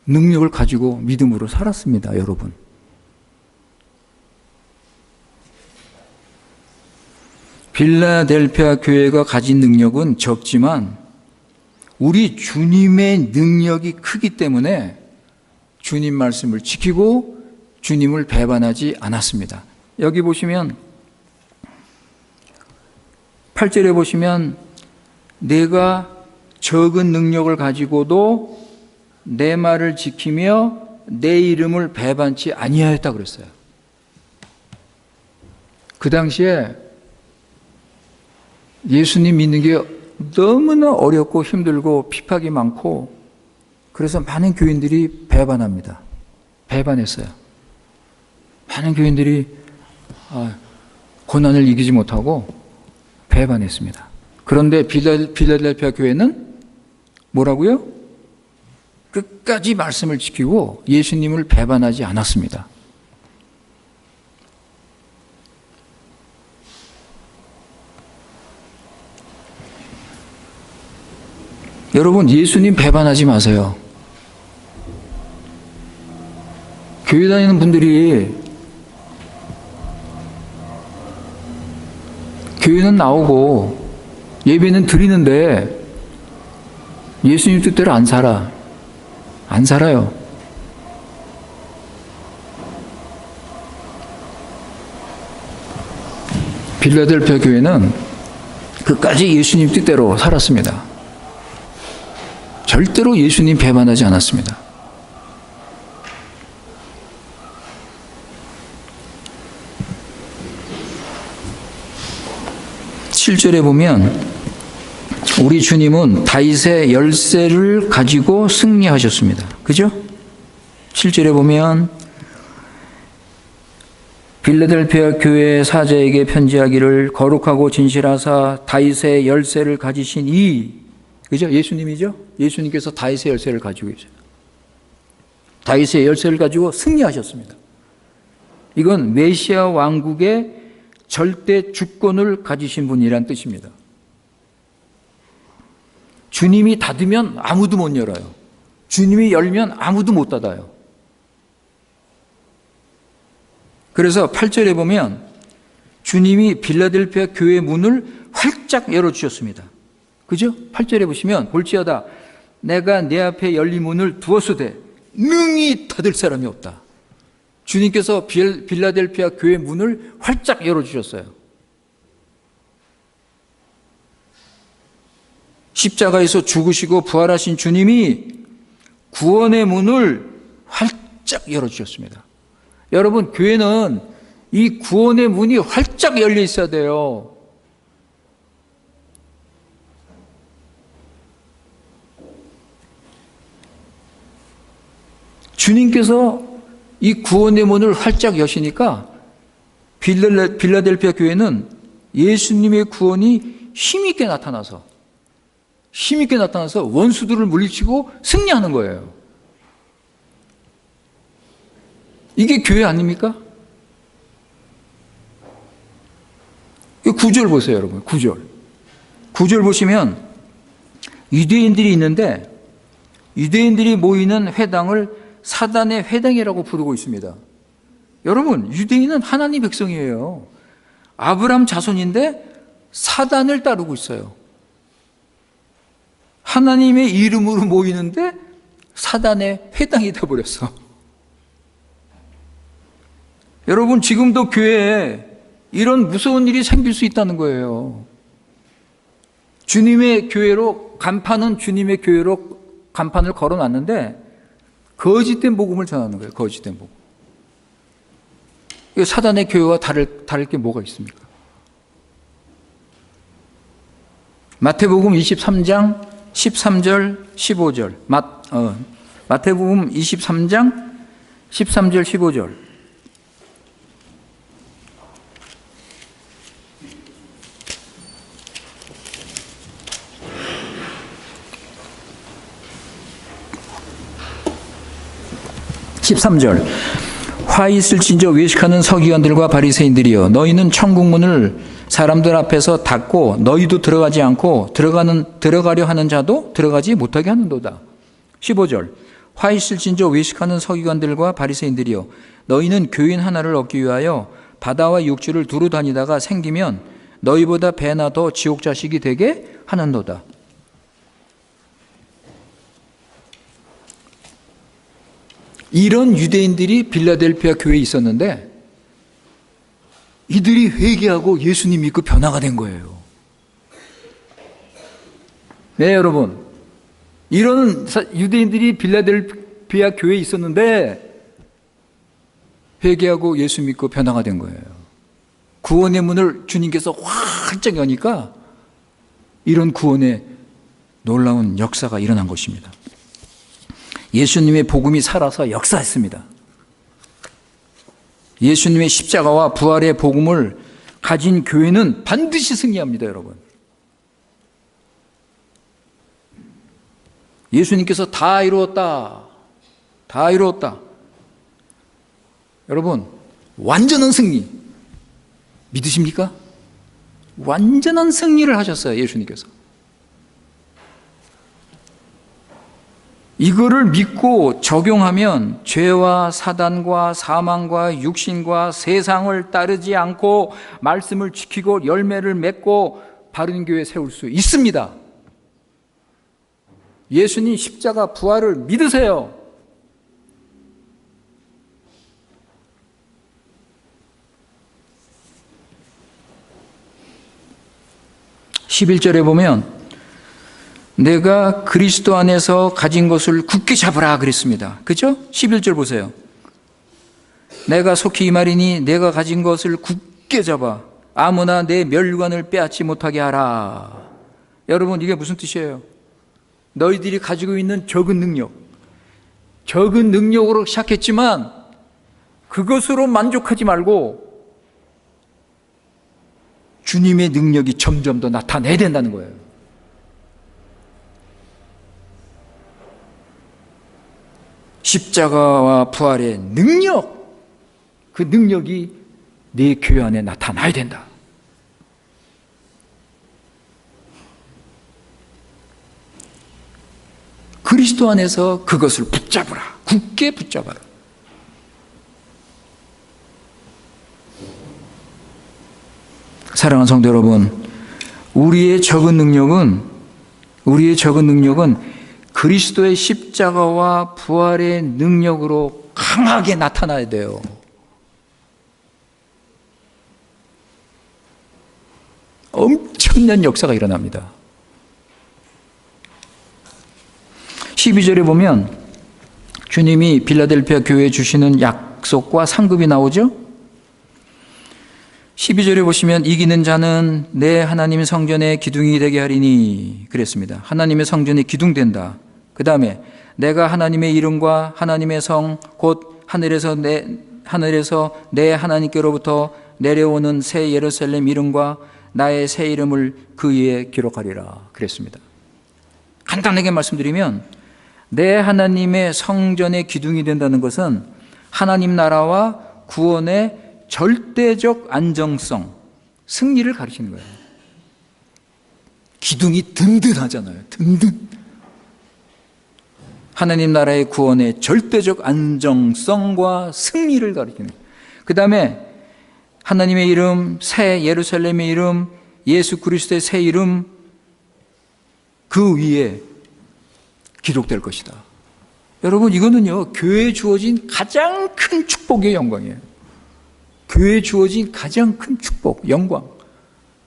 능력을 가지고 믿음으로 살았습니다, 여러분. 빌라델피아 교회가 가진 능력은 적지만 우리 주님의 능력이 크기 때문에 주님 말씀을 지키고 주님을 배반하지 않았습니다. 여기 보시면 8절에 보시면 내가 적은 능력을 가지고도 내 말을 지키며 내 이름을 배반치 아니하였다 그랬어요. 그 당시에 예수님 믿는 게 너무나 어렵고 힘들고 핍박이 많고 그래서 많은 교인들이 배반합니다. 배반했어요. 많은 교인들이 고난을 이기지 못하고 배반했습니다. 그런데 빌라델피아 교회는 뭐라고요? 끝까지 말씀을 지키고 예수님을 배반하지 않았습니다. 여러분, 예수님 배반하지 마세요. 교회 다니는 분들이 교회는 나오고 예배는 드리는데 예수님 뜻대로 안 살아. 안 살아요. 빌라델피아 교회는 끝까지 예수님 뜻대로 살았습니다. 절대로 예수님 배반하지 않았습니다. (7절에) 보면 우리 주님은 다윗의 열쇠를 가지고 승리하셨습니다. 그죠? (7절에) 보면 빌라델피아 교회 사자에게 편지하기를 거룩하고 진실하사 다윗의 열쇠를 가지신 그죠? 예수님이죠? 예수님께서 다윗의 열쇠를 가지고 계세요. 다윗의 열쇠를 가지고 승리하셨습니다. 이건 메시아 왕국의 절대 주권을 가지신 분이란 뜻입니다. 주님이 닫으면 아무도 못 열어요. 주님이 열면 아무도 못 닫아요. 그래서 8절에 보면 주님이 빌라델피아 교회 문을 활짝 열어주셨습니다. 그죠? 8절에 보시면 볼지어다 내가 내 앞에 열린 문을 두었으되 능히 닫을 사람이 없다. 주님께서 빌라델피아 교회 문을 활짝 열어주셨어요. 십자가에서 죽으시고 부활하신 주님이 구원의 문을 활짝 열어주셨습니다. 여러분, 교회는 이 구원의 문이 활짝 열려 있어야 돼요. 주님께서 이 구원의 문을 활짝 여시니까 빌라델피아 교회는 예수님의 구원이 힘있게 나타나서 원수들을 물리치고 승리하는 거예요. 이게 교회 아닙니까? 9절 보세요, 여러분. 9절 보시면 유대인들이 있는데 유대인들이 모이는 회당을 사단의 회당이라고 부르고 있습니다. 여러분, 유대인은 하나님 백성이에요. 아브라함 자손인데 사단을 따르고 있어요. 하나님의 이름으로 모이는데 사단의 회당이 되어버렸어. 여러분, 지금도 교회에 이런 무서운 일이 생길 수 있다는 거예요. 주님의 교회로, 간판은 주님의 교회로 간판을 걸어놨는데 거짓된 복음을 전하는 거예요. 거짓된 복음. 사단의 교회와 다를 게 뭐가 있습니까? 마태복음 23장 13절 15절. 마태복음 23장 13절 15절. (13절) 화 있을진저 외식하는 서기관들과 바리새인들이여 너희는 천국문을 사람들 앞에서 닫고 너희도 들어가지 않고 들어가려 하는 자도 들어가지 못하게 하는도다. 15절 화 있을진저 외식하는 서기관들과 바리새인들이여 너희는 교인 하나를 얻기 위하여 바다와 육지를 두루 다니다가 생기면 너희보다 배나 더 지옥 자식이 되게 하는도다. 이런 유대인들이 빌라델피아 교회에 있었는데 이들이 회개하고 예수님 믿고 변화가 된 거예요. 네, 여러분. 이런 유대인들이 빌라델피아 교회에 있었는데 회개하고 예수 믿고 변화가 된 거예요. 구원의 문을 주님께서 활짝 여니까 이런 구원의 놀라운 역사가 일어난 것입니다. 예수님의 복음이 살아서 역사했습니다. 예수님의 십자가와 부활의 복음을 가진 교회는 반드시 승리합니다, 여러분. 예수님께서 다 이루었다. 다 이루었다. 여러분, 완전한 승리. 믿으십니까? 완전한 승리를 하셨어요, 예수님께서. 이거를 믿고 적용하면 죄와 사단과 사망과 육신과 세상을 따르지 않고 말씀을 지키고 열매를 맺고 바른 교회 세울 수 있습니다. 예수님 십자가 부활을 믿으세요. 11절에 보면 내가 그리스도 안에서 가진 것을 굳게 잡으라 그랬습니다. 그죠? 11절 보세요. 내가 속히 이 말이니 내가 가진 것을 굳게 잡아 아무나 내 멸관을 빼앗지 못하게 하라. 여러분, 이게 무슨 뜻이에요? 너희들이 가지고 있는 적은 능력으로 시작했지만 그것으로 만족하지 말고 주님의 능력이 점점 더 나타내야 된다는 거예요. 십자가와 부활의 능력, 그 능력이 내 교회 안에 나타나야 된다. 그리스도 안에서 그것을 붙잡으라. 굳게 붙잡아라. 사랑하는 성도 여러분, 우리의 적은 능력은 그리스도의 십자가와 부활의 능력으로 강하게 나타나야 돼요. 엄청난 역사가 일어납니다. 12절에 보면 주님이 빌라델피아 교회에 주시는 약속과 상급이 나오죠. 12절에 보시면 이기는 자는 내 하나님 성전의 기둥이 되게 하리니 그랬습니다. 하나님의 성전이 기둥된다. 그 다음에 내가 하나님의 이름과 하나님의 성 곧 하늘에서 내 하나님께로부터 내려오는 새 예루살렘 이름과 나의 새 이름을 그 위에 기록하리라 그랬습니다. 간단하게 말씀드리면 내 하나님의 성전의 기둥이 된다는 것은 하나님 나라와 구원의 절대적 안정성, 승리를 가르치는 거예요. 기둥이 든든하잖아요. 든든. 하나님 나라의 구원의 절대적 안정성과 승리를 가르치는 거예요. 그 다음에 하나님의 이름, 새 예루살렘의 이름, 예수 그리스도의 새 이름, 그 위에 기록될 것이다. 여러분, 이거는요, 교회에 주어진 가장 큰 축복의 영광이에요. 교회에 주어진 가장 큰 축복, 영광.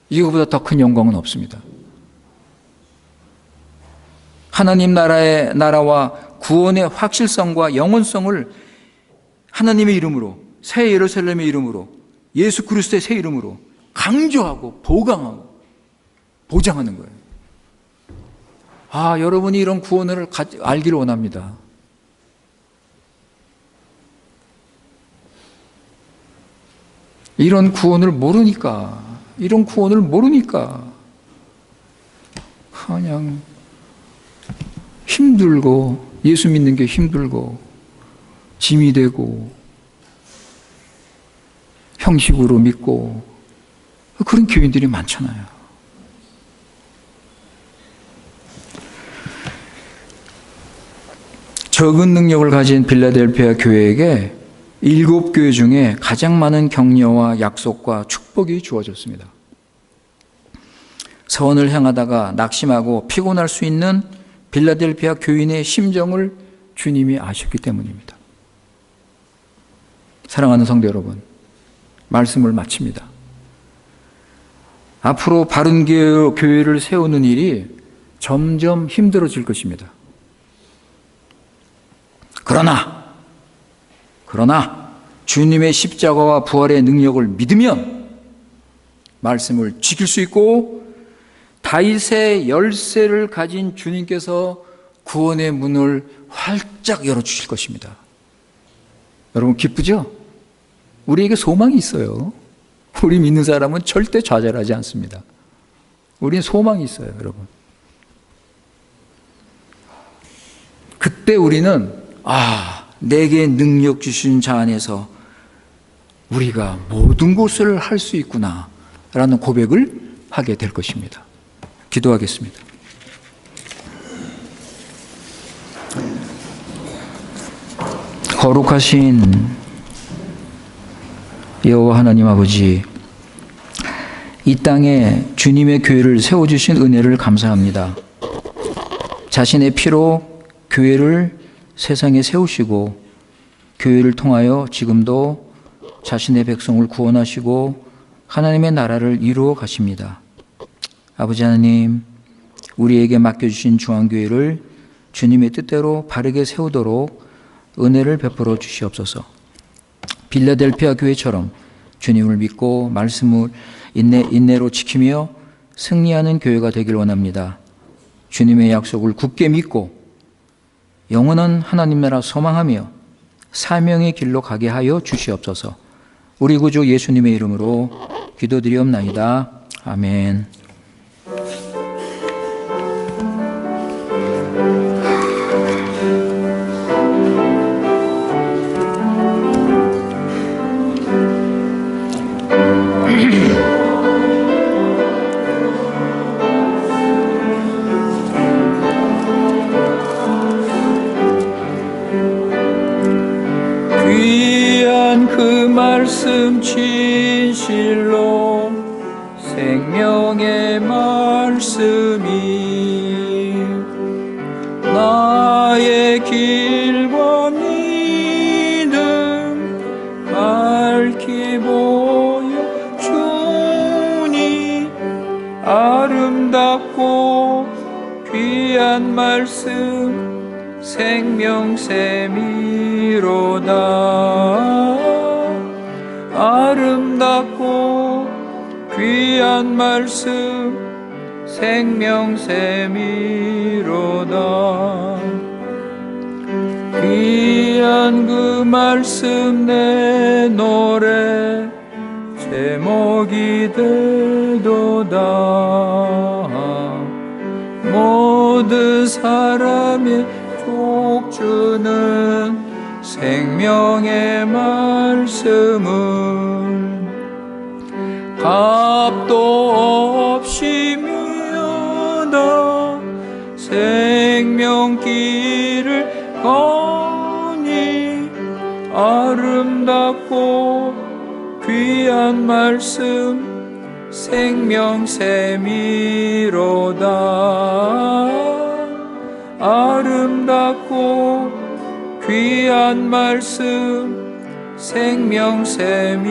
이거보다 더 큰 영광은 없습니다. 하나님 나라와 구원의 확실성과 영원성을 하나님의 이름으로, 새 예루살렘의 이름으로, 예수 그리스도의 새 이름으로 강조하고 보강하고 보장하는 거예요. 여러분이 이런 구원을 알기를 원합니다. 이런 구원을 모르니까 그냥 힘들고, 예수 믿는 게 힘들고 짐이 되고 형식으로 믿고 그런 교인들이 많잖아요. 적은 능력을 가진 빌라델피아 교회에게 7교회 중에 가장 많은 격려와 약속과 축복이 주어졌습니다. 서원을 향하다가 낙심하고 피곤할 수 있는 빌라델피아 교인의 심정을 주님이 아셨기 때문입니다. 사랑하는 성도 여러분, 말씀을 마칩니다. 앞으로 바른 교회를 세우는 일이 점점 힘들어질 것입니다. 그러나 주님의 십자가와 부활의 능력을 믿으면 말씀을 지킬 수 있고 다윗의 열쇠를 가진 주님께서 구원의 문을 활짝 열어주실 것입니다. 여러분, 기쁘죠? 우리에게 소망이 있어요. 우리 믿는 사람은 절대 좌절하지 않습니다. 우리는 소망이 있어요, 여러분. 그때 우리는 내게 능력 주신 자 안에서 우리가 모든 것을 할 수 있구나 라는 고백을 하게 될 것입니다. 기도하겠습니다. 거룩하신 여호와 하나님 아버지, 이 땅에 주님의 교회를 세워주신 은혜를 감사합니다. 자신의 피로 교회를 세상에 세우시고 교회를 통하여 지금도 자신의 백성을 구원하시고 하나님의 나라를 이루어 가십니다. 아버지 하나님, 우리에게 맡겨주신 중앙교회를 주님의 뜻대로 바르게 세우도록 은혜를 베풀어 주시옵소서. 빌라델피아 교회처럼 주님을 믿고 말씀을 인내로 지키며 승리하는 교회가 되길 원합니다. 주님의 약속을 굳게 믿고 영원한 하나님 나라 소망하며 사명의 길로 가게 하여 주시옵소서. 우리 구주 예수님의 이름으로 기도드리옵나이다. 아멘. 귀한 그 말씀 진실로 생명의 말씀이 나의 길과 믿음 밝히 보여 주니 아름답고 귀한 말씀 생명샘이로다. 아름답고 귀한 말씀 생명샘이로다. 귀한 그 말씀 내 노래 제목이 되도다. 모든 사람의 족주는 생명의 말씀은 값도 없이 미하다. 생명길을 거니 아름답고 귀한 말씀 생명샘이로다. 아름답고 귀한 말씀 생명샘이로다.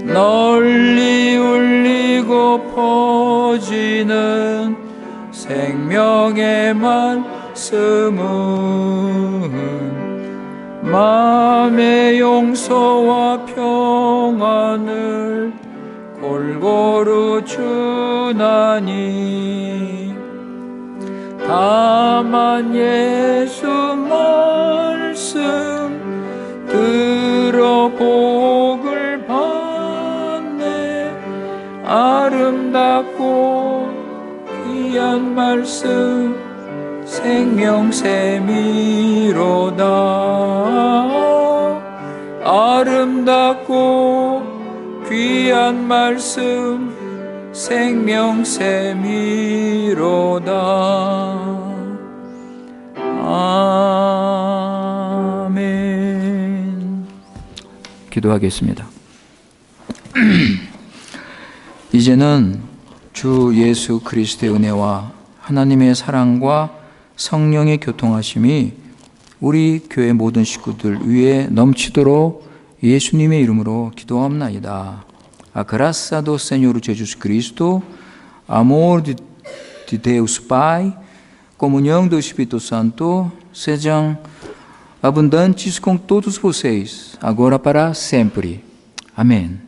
널리 울리고 퍼지는 생명의 말씀은 마음의 용서와 평안을 골고루 주나니 다만 예수 말씀 들어 복을 받네. 아름답고 귀한 말씀 생명샘이로다. 아름답고 귀한 말씀 생명샘이로다. 아멘. 기도하겠습니다. 이제는 주 예수 그리스도의 은혜와 하나님의 사랑과 성령의 교통하심이 우리 교회 모든 식구들 위에 넘치도록 예수님의 이름으로 기도합나이다. A graça do Senhor Jesus Cristo, amor de Deus Pai, comunhão do Espírito Santo, sejam abundantes com todos vocês, agora para sempre. Amém.